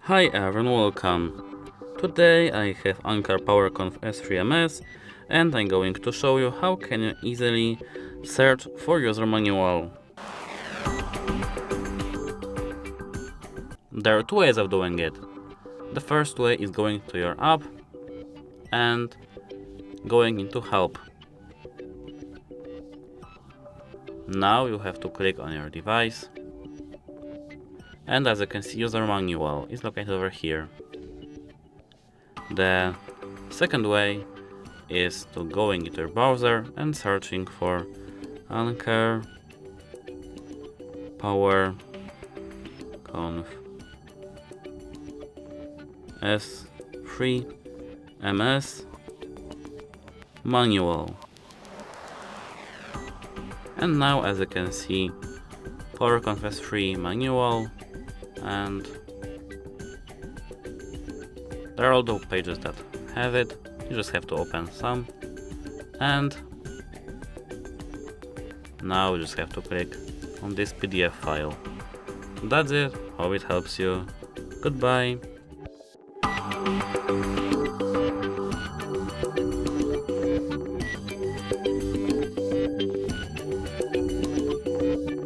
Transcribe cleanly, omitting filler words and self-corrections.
Hi everyone, welcome. Today I have Anker PowerConf S3 MS and I'm going to show you how can you easily search for user manual. There are two ways of doing it. The first way is going to your app and going into help. Now you have to click on your device, and as you can see, user manual is located over here. The second way is to going into your browser and searching for Anker PowerConf S3 MS manual. And now, as you can see, PowerConf S3 manual, and there are all the pages that have it. You just have to open some, and now you just have to click on this PDF file. That's it. Hope it helps you. Goodbye.